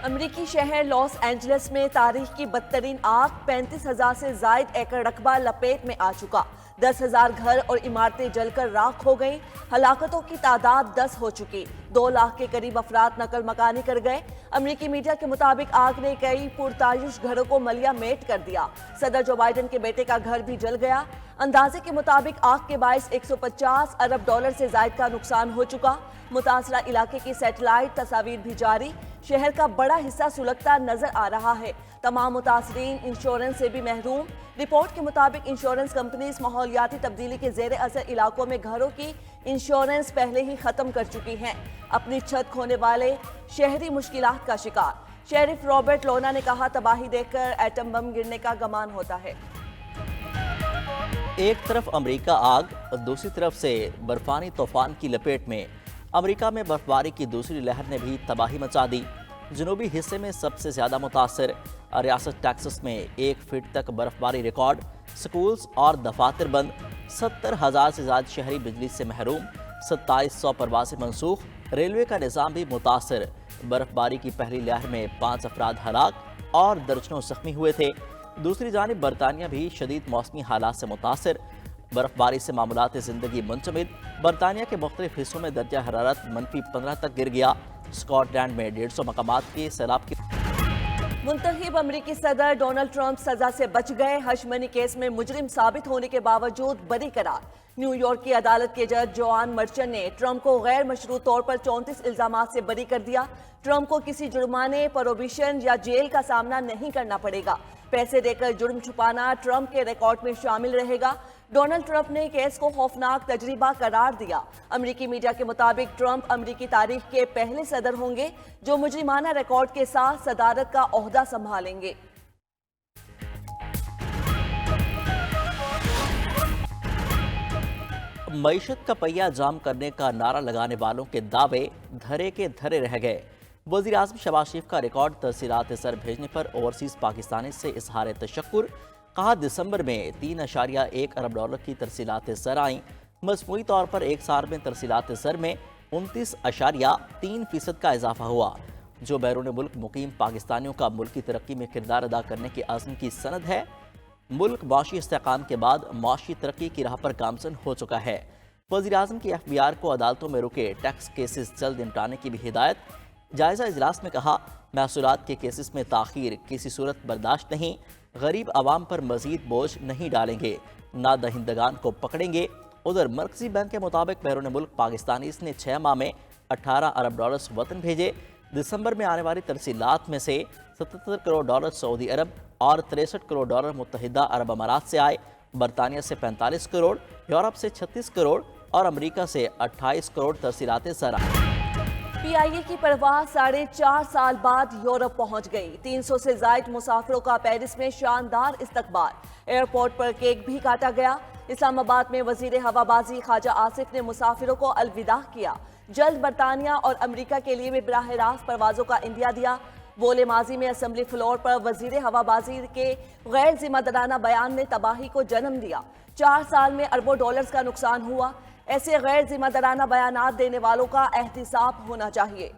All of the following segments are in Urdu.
امریکی شہر لاس اینجلس میں تاریخ کی بدترین آگ 35,000 سے زائد ایکڑ رقبہ لپیٹ میں آ چکا۔ 10,000 گھر اور عمارتیں جل کر راکھ ہو گئیں۔ ہلاکتوں کی تعداد 10 ہو چکی۔ 2 لاکھ کے قریب افراد نقل مکانی کر گئے۔ امریکی میڈیا کے مطابق آگ نے کئی پرتعیش گھروں کو ملیہ میٹ کر دیا۔ صدر جو بائیڈن کے بیٹے کا گھر بھی جل گیا۔ اندازے کے مطابق آگ کے باعث $150 ارب سے زائد کا نقصان ہو چکا۔ متاثرہ علاقے کی سیٹلائٹ تصاویر بھی جاری۔ شہر کا بڑا حصہ سلگتا نظر آ رہا ہے۔ تمام متاثرین انشورنس سے بھی محروم۔ رپورٹ کے مطابق انشورنس کمپنیز ماحولیاتی تبدیلی کے زیر اثر علاقوں میں گھروں کی انشورنس پہلے ہی ختم کر چکی ہیں۔ اپنی چھت کھونے والے شہری مشکلات کا شکار۔ شیرف رابرٹ لونا نے کہا، تباہی دیکھ کر ایٹم بم گرنے کا گمان ہوتا ہے۔ ایک طرف امریکہ آگ، دوسری طرف سے برفانی طوفان کی لپیٹ میں۔ امریکہ میں برفباری کی دوسری لہر نے بھی تباہی مچا دی۔ جنوبی حصے میں سب سے زیادہ متاثر ریاست ٹیکسس میں 1 فٹ تک برفباری ریکارڈ۔ سکولز اور دفاتر بند۔ 70,000 سے زائد شہری بجلی سے محروم۔ 2700 پروازیں منسوخ۔ ریلوے کا نظام بھی متاثر۔ برفباری کی پہلی لہر میں 5 افراد ہلاک اور درجنوں زخمی ہوئے تھے۔ دوسری جانب برطانیہ بھی شدید موسمی حالات سے متاثر۔ برفباری سے معمولات زندگی منجمد۔ برطانیہ کے مختلف حصوں میں درجہ حرارت -15 تک گر گیا۔ اسکاٹ لینڈ میں 150 مقامات کے سیلاب کی منتخب امریکی صدر ڈونلڈ ٹرمپ سزا سے بچ گئے۔ ہش منی کیس میں مجرم ثابت ہونے کے باوجود بری قرار۔ نیو یارک کی عدالت کے جج جوان مرچن نے ٹرمپ کو غیر مشروط طور پر 34 الزامات سے بری کر دیا۔ ٹرمپ کو کسی جرمانے، پروبیشن یا جیل کا سامنا نہیں کرنا پڑے گا۔ پیسے دے کر جرم چھپانا ٹرمپ کے ریکارڈ میں شامل رہے گا۔ ڈونلڈ ٹرمپ نے کیس کو خوفناک تجربہ قرار دیا۔ امریکی میڈیا کے مطابق ٹرمپ امریکی تاریخ کے پہلے صدر ہوں گے جو مجرمانہ ریکارڈ کے ساتھ صدارت کا عہدہ سنبھالیں گے۔ معیشت کا پہیہ جام کرنے کا نعرہ لگانے والوں کے دعوے دھرے کے دھرے رہ گئے۔ وزیراعظم شہباز شریف کا ریکارڈ ترسیلات زر بھیجنے پر اوورسیز پاکستانی سے اظہار تشکر۔ کہا، دسمبر میں $3.1 ارب کی ترسیلات زر آئیں۔ مجموعی طور پر ایک سال میں ترسیلات زر میں 29.3% کا اضافہ ہوا، جو بیرون ملک مقیم پاکستانیوں کا ملکی ترقی میں کردار ادا کرنے کے عزم کی سند ہے۔ ملک معاشی استحکام کے بعد معاشی ترقی کی راہ پر گامزن ہو چکا ہے۔ وزیراعظم کی FBR کو عدالتوں میں رکے ٹیکس کیسز جلد نمٹانے کی بھی ہدایت۔ جائزہ اجلاس میں کہا، محصولات کے کیسز میں تاخیر کسی صورت برداشت نہیں۔ غریب عوام پر مزید بوجھ نہیں ڈالیں گے، نہ دہندگان کو پکڑیں گے۔ ادھر مرکزی بینک کے مطابق بیرون ملک پاکستانیز نے 6 ماہ میں $18 ارب وطن بھیجے۔ دسمبر میں آنے والی ترسیلات میں سے $77 کروڑ سعودی عرب اور $63 کروڑ متحدہ عرب امارات سے آئے۔ برطانیہ سے 45 کروڑ، یورپ سے 36 کروڑ اور امریکہ سے 28 کروڑ ترسیلات زر آئیں۔ PIA کی پرواز 4.5 سال بعد یورپ پہنچ گئی۔ 300 سے زائد مسافروں کا پیرس میں شاندار استقبال۔ ایئرپورٹ پر کیک بھی کاٹا گیا۔ اسلام آباد میں وزیر ہوابازی خواجہ آصف نے مسافروں کو الوداع کیا۔ جلد برطانیہ اور امریکہ کے لیے بھی براہ راست پروازوں کا عندیہ دیا۔ بولے ماضی میں اسمبلی فلور پر وزیر ہوابازی کے غیر ذمہ دارانہ بیان نے تباہی کو جنم دیا۔ 4 سال میں اربوں ڈالرز کا نقصان ہوا۔ ایسے غیر ذمہ دارانہ بیانات دینے والوں کا احتساب ہونا چاہیے۔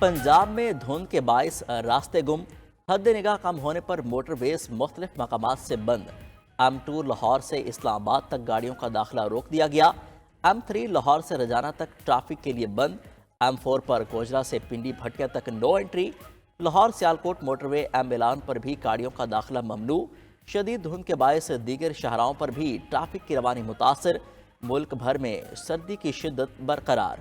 پنجاب میں دھند کے باعث راستے گم۔ حد نگاہ کم ہونے پر موٹر ویز مختلف مقامات سے بند۔ M2 لاہور سے اسلام آباد تک گاڑیوں کا داخلہ روک دیا گیا۔ M3 لاہور سے رجانہ تک ٹریفک کے لیے بند۔ M4 پر گوجرا سے پنڈی بھٹیا تک no entry. Lahore Sialkot motor وے M اعلان پر بھی گاڑیوں کا داخلہ ممنوع۔ شدید دھند کے باعث دیگر شاہراہوں پر بھی ٹریفک کی روانی متاثر۔ ملک بھر میں سردی کی شدت برقرار۔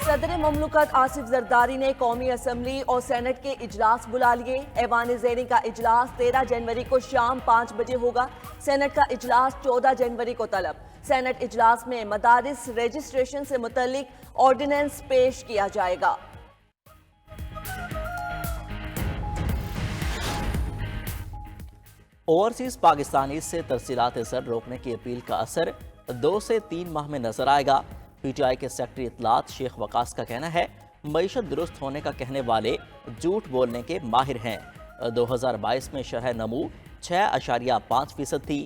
صدر مملکت آصف زرداری نے قومی اسمبلی اور سینٹ کے اجلاس بلا لیے۔ ایوان زیریں کا اجلاس 13 جنوری کو شام 5 بجے ہوگا۔ سینٹ کا اجلاس 14 جنوری کو طلب۔ سینٹ اجلاس میں مدارس رجسٹریشن سے متعلق آرڈیننس پیش کیا جائے گا۔ اوورسیز پاکستانی سے ترسیلات زر روکنے کی اپیل کا اثر 2 سے 3 ماہ میں نظر آئے گا۔ PTI کے سیکرٹری اطلاعات شیخ وقاص کا کہنا ہے، معیشت درست ہونے کا کہنے والے جھوٹ بولنے کے ماہر ہیں۔ 2022 میں شرح نمو 6.5% تھی۔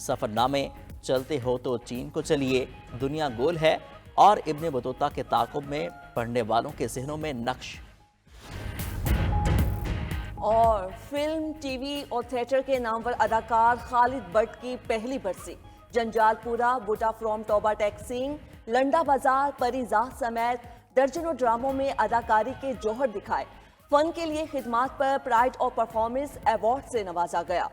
سفر نامے چلتے ہو تو چین کو چلیے، دنیا گول ہے اور ابن بطوطہ کے تعاقب میں پڑھنے والوں کے ذہنوں میں نقش۔ اور فلم، ٹی وی اور تھیٹر کے نامور اداکار خالد بٹ کی پہلی برسی، جنجال پورا، بوٹا فرام توبہ ٹیکسنگ، لنڈا بازار، پری زاد سمیت درجنوں ڈراموں میں اداکاری کے جوہر دکھائے۔ فن کے لیے خدمات پر پرائڈ آف پرفارمنس ایوارڈ سے نوازا گیا۔